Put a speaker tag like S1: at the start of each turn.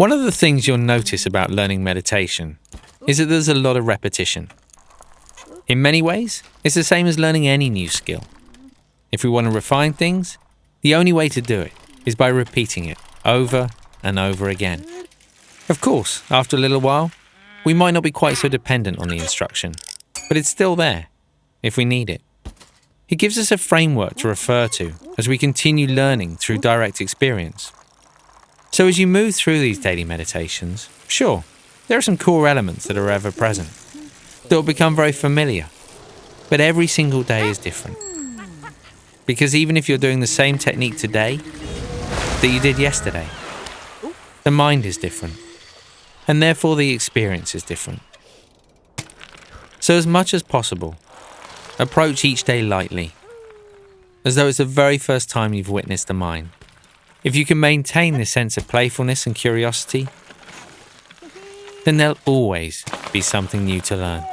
S1: One of the things you'll notice about learning meditation is that there's a lot of repetition. In many ways, it's the same as learning any new skill. If we want to refine things, the only way to do it is by repeating it over and over again. Of course, after a little while, we might not be quite so dependent on the instruction, but it's still there if we need it. It gives us a framework to refer to as we continue learning through direct experience. So as you move through these daily meditations, sure, there are some core elements that are ever present, that will become very familiar, but every single day is different. Because even if you're doing the same technique today that you did yesterday, the mind is different, and therefore the experience is different. So as much as possible, approach each day lightly, as though it's the very first time you've witnessed the mind. If you can maintain this sense of playfulness and curiosity, then there'll always be something new to learn.